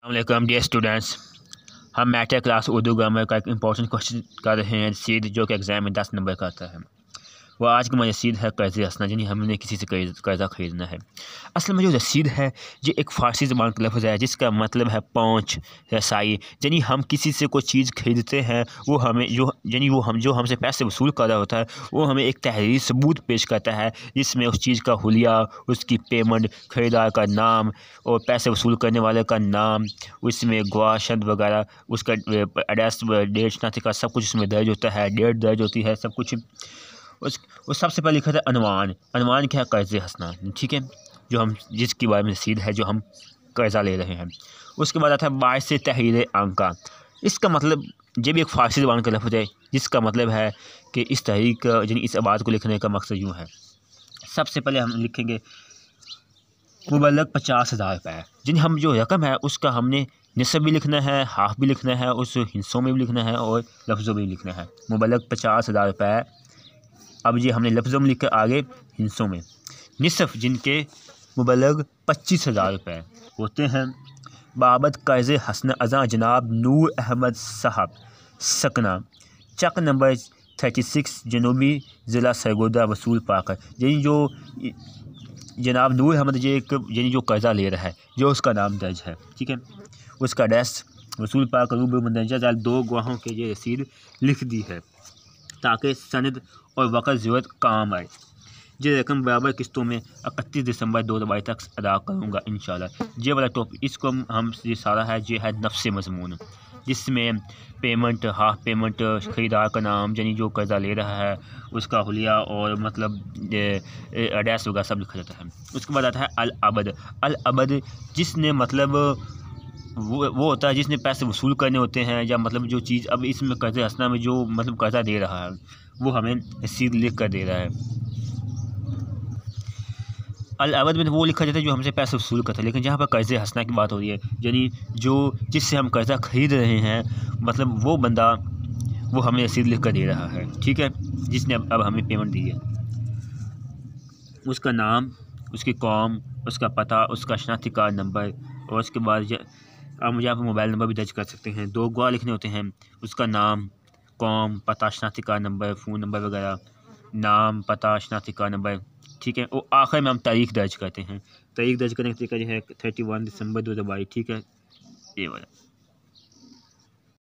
अस्सलाम dear students, हम matter class Urdu grammar का एक इंपॉर्टेंट क्वेश्चन कर रहे हैं रसीद जो कि एग्ज़ाम में 10 नंबर का आता है। वो आज की रसीद है कर्ज़ हसना, यानी हमने किसी से कर्ज़ा ख़रीदना है। असल में जो रसीद है ये एक फ़ारसी ज़बान का लफ्ज़ है जिसका मतलब है पहुँच, रसाई। यानी हम किसी से कोई चीज़ ख़रीदते हैं, वो हमें जो हमसे पैसे वसूल कर रहा होता है वो हमें एक तहरीरी सबूत पेश करता है जिसमें उस चीज़ का हुलिया, उसकी पेमेंट, ख़रीदार का नाम और पैसे वसूल करने वाले का नाम, उसमें गवाह शब्द वगैरह, उसका एड्रेस, डेट, शनाख्ती कार्ड सब कुछ उसमें दर्ज होता है, डेट दर्ज होती है, सब कुछ। उस सबसे पहले लिखा था अनवान क्या है कर्ज़ हसना, ठीक है, जो हम जिसके बारे में रसीद है जो हम कर्ज़ा ले रहे हैं। उसके बाद आता है बाइस से तहरीर आंका। इसका मतलब ये भी एक फ़ारसी ज़बान का लफ्ज़ है जिसका मतलब है कि इस तहरीक यानी इस आवाज़ को लिखने का मकसद यूँ है। सबसे पहले हम लिखेंगे मुबल्लग 50,000 रुपये, जिन हम जो रकम है उसका हमने निसब भी लिखना है, हाफ भी लिखना है, उस हिस्सों में भी लिखना है और लफ्ज़ों में भी लिखना है। मुबल्लग 50,000 रुपये। अब ये हमने लफ्ज़ों में लिखा आगे हिस्सों में। निसफ़ जिनके मुबल्लग 25,000 रुपये होते हैं। बाबत कर्ज़ हसना अज़ा जनाब नूर अहमद साहब सकना, चक नंबर 36 जनूबी ज़िला सरगोदा वसूल पाकर। यानी जो जनाब नूर अहमद ये एक यानी जो कर्ज़ा ले रहा है जो उसका नाम दर्ज है, ठीक है। उसका एड्रेस वसूल पाकर रूबरू मंदरजा जाल 2 गवाहों के ये रसीद लिख दी है ताकि सनद और वक़्त ज़रूरत काम आए। ये रकम बराबर किस्तों में 31 दिसंबर 2022 तक अदा करूँगा इंशाल्लाह। ये वाला टॉपिक इसको हम ये सारा है ये है नफ्स मज़मून, जिसमें पेमेंट, हाफ पेमेंट, ख़रीदार का नाम यानी जो कर्ज़ा ले रहा है उसका हुलिया और मतलब एड्रेस वगैरह सब लिखा जाता है। उसके बाद आता है अल अबद जिसने मतलब वो होता है जिसने पैसे वसूल करने होते हैं, या मतलब जो चीज़ अब इसमें कर्ज़ हसना में जो मतलब कर्ज़ा दे रहा है वो हमें रसीद लिख कर दे रहा है। अल अवध में तो वो लिखा जाता है जो हमसे पैसे वसूल करता है, लेकिन जहाँ पर कर्ज़ हसना की बात हो रही है यानी जो जिससे हम कर्ज़ा ख़रीद रहे हैं मतलब वो बंदा वो हमें रसीद लिख कर दे रहा है, ठीक है, जिसने अब हमें पेमेंट दी है। उसका नाम, उसकी कौम, उसका पता, उसका शनाख्ती कार्ड नंबर और उसके बाद आप मुझे यहाँ पर मोबाइल नंबर भी दर्ज कर सकते हैं। 2 गवाह लिखने होते हैं, उसका नाम, कौम, पता, शनाख्ती कार्ड नंबर, फ़ोन नंबर वगैरह, नाम, पता, शनाख्ती कार्ड नंबर, ठीक है। और आखिर में हम तारीख दर्ज करते हैं। तारीख दर्ज करने का तरीका जो है 31 दिसंबर 2022, ठीक है, ये वाला।